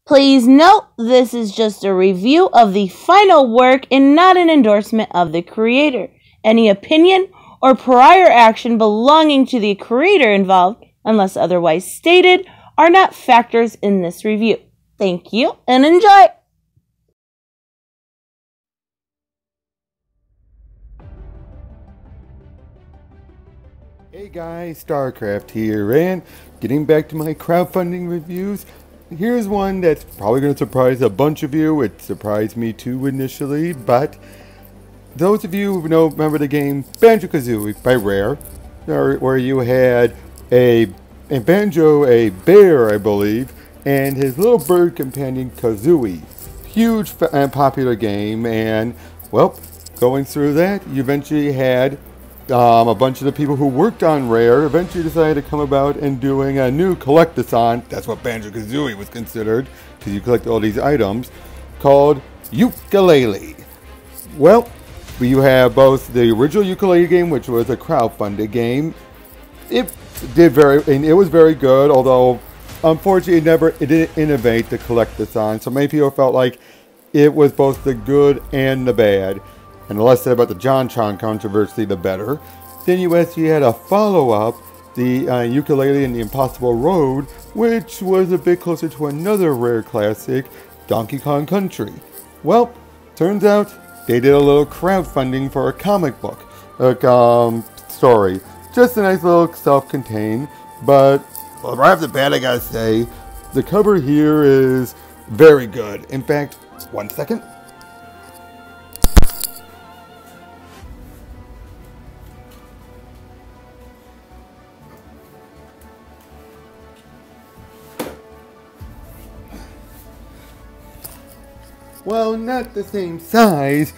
Please note, this is just a review of the final work and not an endorsement of the creator. Any opinion or prior action belonging to the creator involved, unless otherwise stated, are not factors in this review. Thank you and enjoy! Hey guys, StarCraft here, and getting back to my crowdfunding reviews. Here's one that's probably going to surprise a bunch of you. It surprised me too initially, but those of you who remember the game Banjo-Kazooie by Rare, where you had a Banjo, a bear, I believe, and his little bird companion Kazooie. Huge and popular game, and well, going through that, you eventually had a bunch of the people who worked on Rare eventually decided to come about and doing a new collecta-a-thon. That's what Banjo-Kazooie was considered, because you collect all these items, called Yooka-Laylee. Well, you have both the original Yooka-Laylee game, which was a crowdfunded game. It was very good, although unfortunately it didn't innovate the collecta-a-thon. So many people felt like it was both the good and the bad. And the less said about the John Chon controversy, the better. Then you actually had a follow-up, the Yooka-Laylee and the Impossible Road, which was a bit closer to another Rare classic, Donkey Kong Country. Well, turns out they did a little crowdfunding for a comic book story. Just a nice little self-contained, but well, right off the bat I gotta say, the cover here is very good. In fact, one second. Well, not the same size.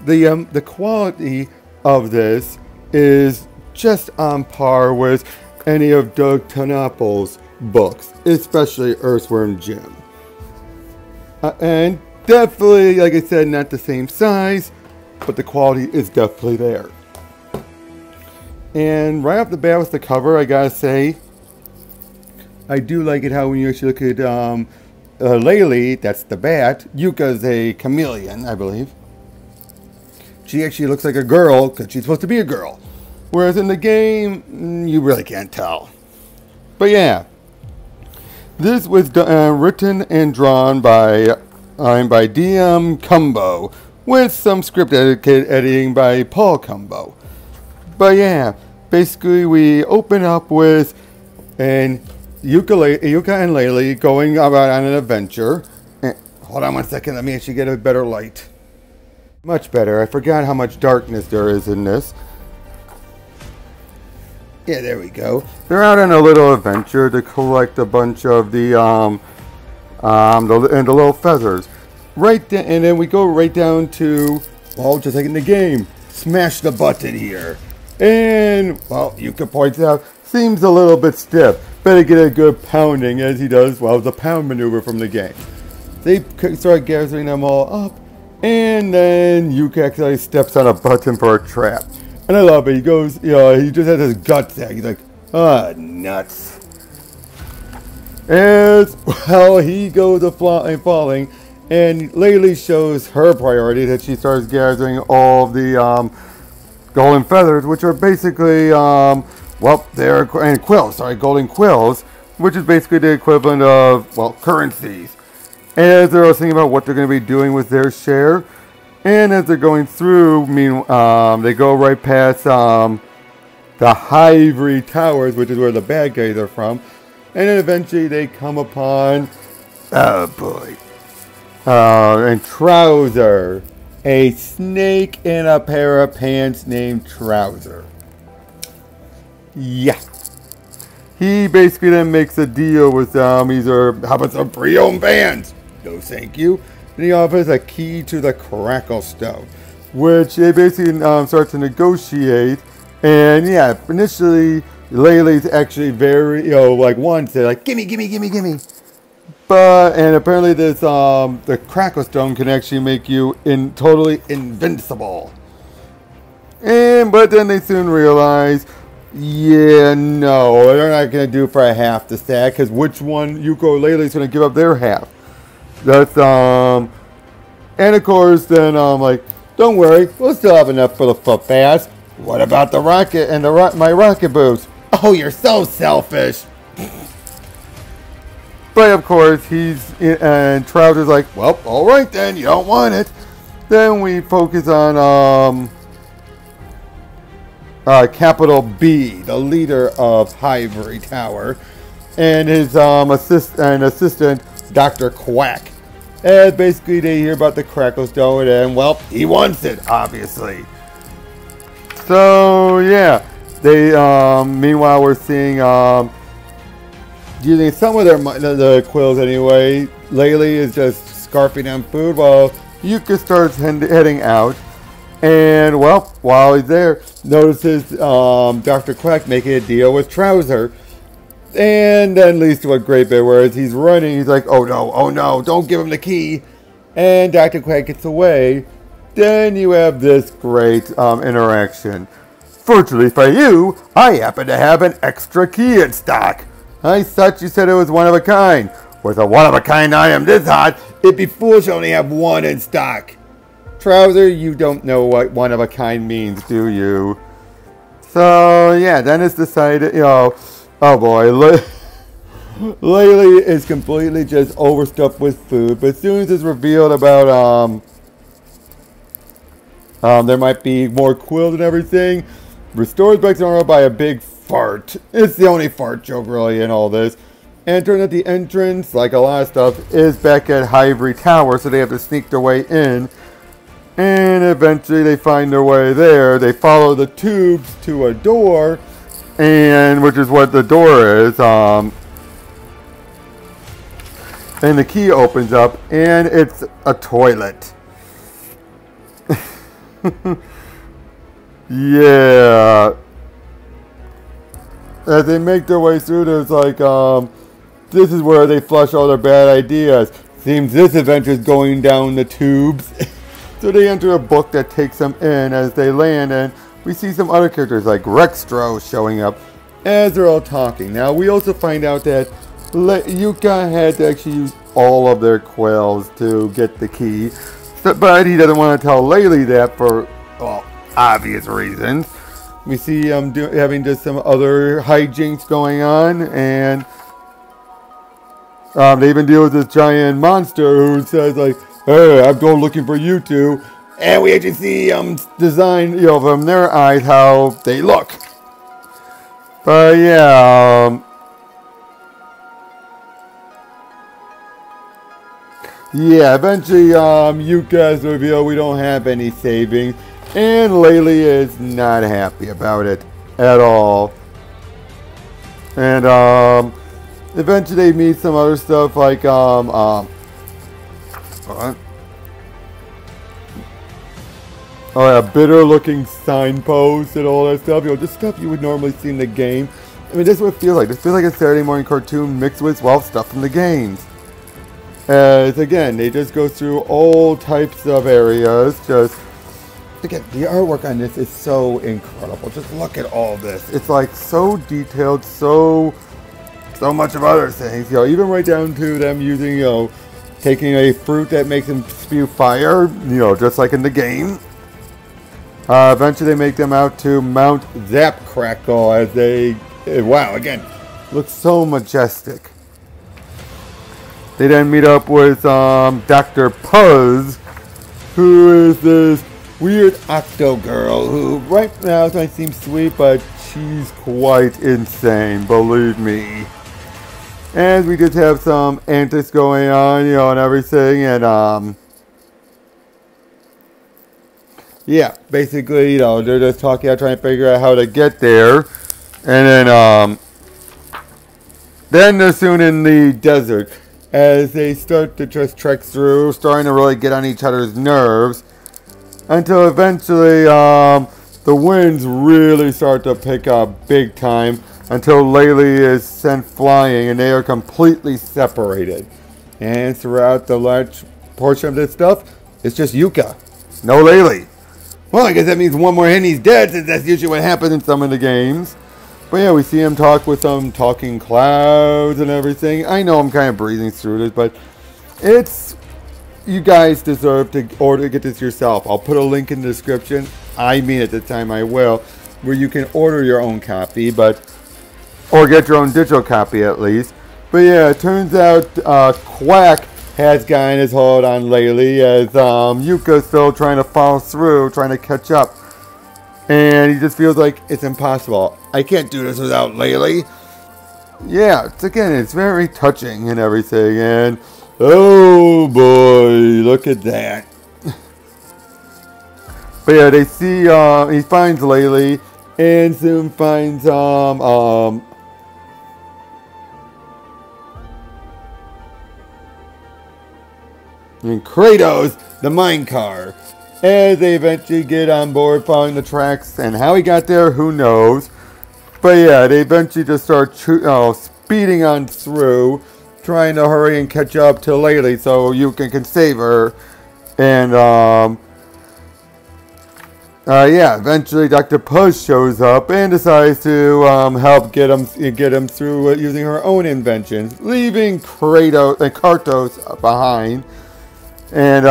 The quality of this is just on par with any of Doug Tenople's books, especially Earthworm Jim. And definitely, like I said, not the same size, but the quality is definitely there. And right off the bat with the cover, I gotta say, I do like it how when you actually look at Laylee, that's the bat. Yooka's a chameleon, I believe. She actually looks like a girl because she's supposed to be a girl. Whereas in the game, you really can't tell. But yeah, this was written and drawn by DM Cumbo with some script editing by Paul Cumbo. But yeah, basically we open up with Yooka and Laylee going about on an adventure. Hold on one second, let me actually get a better light. Much better. I forgot how much darkness there is in this. Yeah, there we go. They're out on a little adventure to collect a bunch of the little feathers. And then we go right down to, well, just like in the game, smash the button here. And, well, Yooka points out, seems a little bit stiff. Better get a good pounding as he does, well, the pound maneuver from the game. They start gathering them all up, and then Yooka actually steps on a button for a trap. And I love it. He goes, he just has his guts out. He's like, nuts. As, well, he goes falling, and Laylee shows her priority that she starts gathering all the golden feathers, which are basically, Golden Quills, which is basically the equivalent of, well, currencies. And as they're thinking about what they're going to be doing with their share, and as they're going through, they go right past the Ivory Towers, which is where the bad guys are from, and then eventually they come upon, and Trowzer, a snake in a pair of pants named Trowzer. Yeah. He basically then makes a deal with them. How about some pre-owned bands? No, thank you. And he offers a key to the Kracklestone, which they basically start to negotiate. And yeah, initially, Laylee's actually very, wants it, gimme. And apparently this, the Kracklestone can actually make you totally invincible. But then they soon realize, yeah, no, they're not going to do for a half the stack, because which one Yooka or Laylee's going to give up their half? That's and of course then like, don't worry, we'll still have enough for the foot baths. What about the rocket and my rocket boots? Oh, you're so selfish. But of course and Trowzer's like, well, all right then, you don't want it. Then we focus on Capital B, the leader of Ivory Tower, and his assistant, Dr. Quack. And basically they hear about the Kracklestone and, well, he wants it, obviously. So, yeah. They, meanwhile, we're seeing, using some of the quills anyway. Laylee is just scarfing on food while Yooka starts heading out. And, well, while he's there, notices Dr. Quack making a deal with Trowzer. And then leads to a great bit where as he's running, he's like, oh no, don't give him the key. And Dr. Quack gets away. Then you have this great interaction. Fortunately for you, I happen to have an extra key in stock. I thought you said it was one of a kind. With a one of a kind item this hot, it'd be foolish to only have one in stock. Trowzer, you don't know what one of a kind means, do you? So yeah, then it's decided, oh boy, Laylee is completely just overstuffed with food. But as soon as it's revealed about there might be more quills and everything, restores back to normal by a big fart. It's the only fart joke really in all this. And turns out the entrance, like a lot of stuff, is back at Ivory Tower, so they have to sneak their way in. And eventually they find their way there. They follow the tubes to a door, and which is what the door is. And the key opens up, and it's a toilet. Yeah. As they make their way through, there's like, this is where they flush all their bad ideas. Seems this adventure is going down the tubes. So they enter a book that takes them in as they land, and we see some other characters like Rextro showing up as they're all talking. Now, we also find out that Yooka had to actually use all of their quills to get the key. But he doesn't want to tell Laylee that for, well, obvious reasons. We see him having just some other hijinks going on, and they even deal with this giant monster who says like, hey, I'm going looking for you two. And we actually see design, from their eyes how they look. But yeah, eventually Yooka's reveal we don't have any savings. And Laylee is not happy about it at all. And eventually they meet some other stuff like a bitter looking signpost and all that stuff. Just stuff you would normally see in the game. I mean, this is what it feels like. This feels like a Saturday morning cartoon mixed with, well, stuff from the games. As again, they just go through all types of areas. Just again, the artwork on this is so incredible. Just look at all this. It's like so detailed, so much of other things. Even right down to them using, taking a fruit that makes them spew fire. Just like in the game. Eventually, they make them out to Mount Zap Crackle as they, wow, again, looks so majestic. They then meet up with Dr. Puzz, who is this weird octo girl who right now might seem sweet, but she's quite insane, believe me. And we just have some antics going on, and everything, and yeah, basically, they're just talking out, trying to figure out how to get there. And then they're soon in the desert as they start to just trek through, starting to really get on each other's nerves. Until eventually, the winds really start to pick up big time until Laylee is sent flying and they are completely separated. And throughout the large portion of this stuff, it's just Yooka, no Laylee. Well, I guess that means one more and he's dead, since that's usually what happens in some of the games. But yeah, we see him talk with some talking clouds and everything. I know I'm kind of breezing through this, but You guys deserve to get this yourself. I'll put a link in the description. I mean, at the time I will, where you can order your own copy, or get your own digital copy at least. But yeah, it turns out Quack has gotten his hold on Laylee as Yooka's still trying to follow through, trying to catch up. And he just feels like it's impossible. I can't do this without Laylee. Yeah, it's very touching and everything. And oh boy, look at that. But yeah, they see, he finds Laylee and soon finds, and Kratos, the mine car, as they eventually get on board following the tracks. And how he got there, who knows. But yeah, they eventually just start speeding on through, trying to hurry and catch up to Laylee so Yooka can save her. And yeah, eventually Dr. Puss shows up and decides to help get him through using her own inventions, leaving Kratos behind. And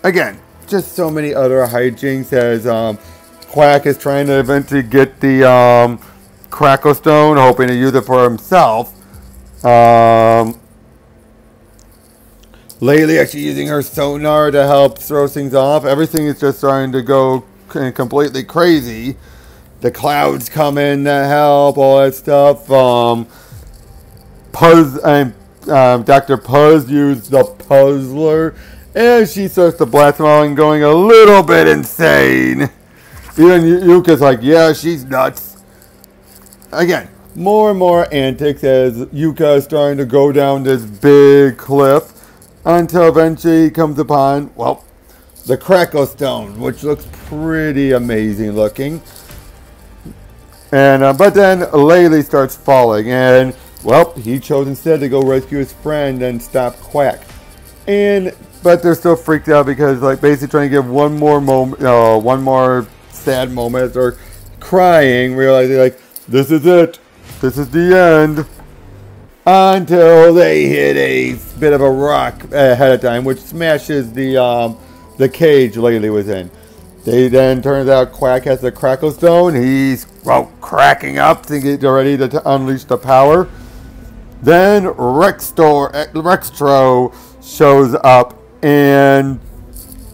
again, just so many other hijinks as Quack is trying to eventually get the Kracklestone, hoping to use it for himself. Laylee actually using her sonar to help throw things off. Everything is just starting to go completely crazy. The clouds come in to help, all that stuff. Puzz and Dr. Puzz used the puzzler, and she starts to blast them all and going a little bit insane. Even Yooka's like, yeah, she's nuts. Again, more and more antics as Yooka is starting to go down this big cliff until eventually he comes upon, well, the Kracklestone, which looks pretty amazing looking. And but then Laylee starts falling, and well, he chose instead to go rescue his friend and stop Quack. But they're still freaked out because, like, basically trying to give one more moment, one more sad moment. They're crying, realizing like, this is it, this is the end. Until they hit a bit of a rock ahead of time, which smashes the cage Laylee was in. They then turns out Quack has the Kracklestone. He's cracking up, thinking they're ready to unleash the power. Then Rextro shows up and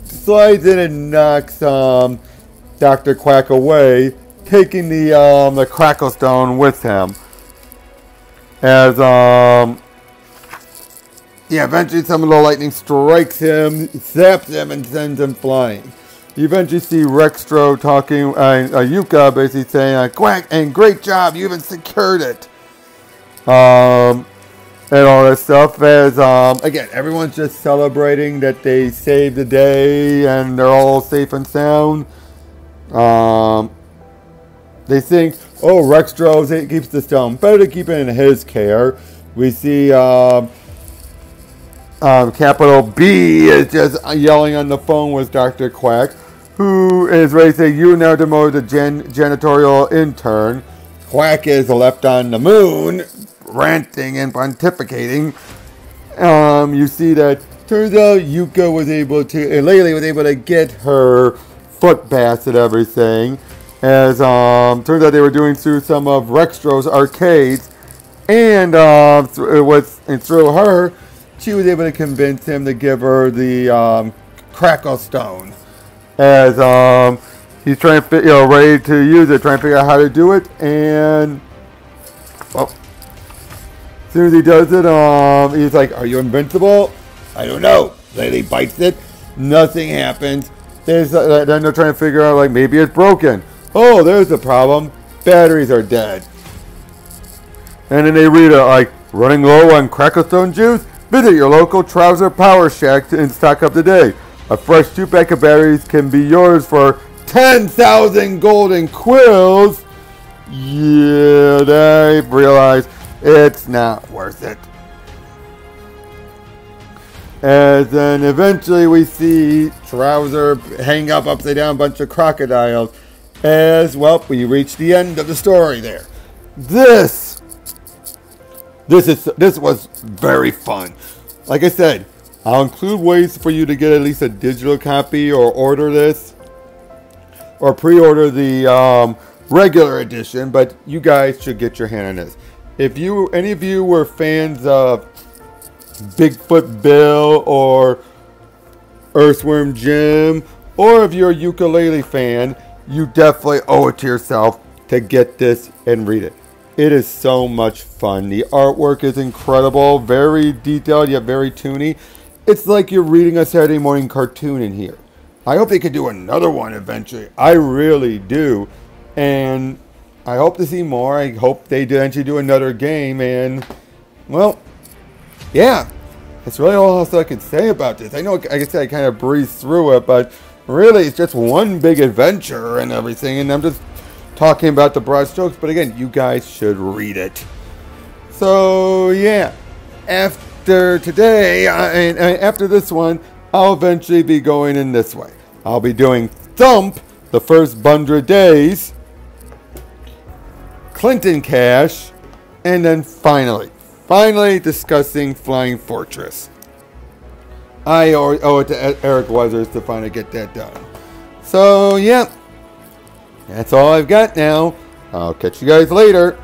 slides in and knocks Dr. Quack away, taking the Kracklestone with him. As eventually some of the lightning strikes him, zaps him, and sends him flying. You eventually see Rextro talking, Yooka basically saying, Quack, and great job, you even secured it. And all that stuff as, again, everyone's just celebrating that they saved the day and they're all safe and sound. They think, oh, Rextro keeps the stone. Better to keep it in his care. We see capital B is just yelling on the phone with Dr. Quack, who is ready to say, you now demoted the janitorial intern. Quack is left on the moon, ranting and pontificating. You see that turns out Yooka was able to, Laylee was able to get her foot bath and everything. As turns out they were doing through some of Rextro's arcades, and through her, she was able to convince him to give her the Kracklestone. As he's trying to, ready to use it, trying to figure out how to do it, and well, as soon as he does it, he's like, "Are you invincible?" I don't know. Laylee bites it. Nothing happens. Then they're trying to figure out, like, maybe it's broken. Oh, there's the problem. Batteries are dead. And then they read it like, running low on Kracklestone juice? Visit your local Trowzer Power Shack and stock up today. A fresh 2-pack of batteries can be yours for 10,000 Golden Quills. Yeah, they realize it's not worth it. And then eventually we see Trowzer hang up upside down a bunch of crocodiles. As well, we reach the end of the story there. This was very fun. like I said, I'll include ways for you to get at least a digital copy or order this. Or pre-order the regular edition, but you guys should get your hand on this. If any of you were fans of Bigfoot Bill or Earthworm Jim, or if you're a Yooka-Laylee fan, you definitely owe it to yourself to get this and read it. It is so much fun. The artwork is incredible, very detailed yet very toony. It's like you're reading a Saturday morning cartoon in here. I hope they could do another one eventually. I really do. And I hope to see more. I hope they eventually do another game. And, well, yeah. That's really all else I can say about this. I know, like I said, I kind of breezed through it. But really, it's just one big adventure and everything. And I'm just talking about the broad strokes. But again, you guys should read it. So, yeah. After today, and after this one, I'll eventually be going in this way. I'll be doing Thump the first 100 days, Clinton Cash, and then finally discussing Flying Fortress. I owe it to Eric Weathers to finally get that done. So, yeah, that's all I've got now. I'll catch you guys later.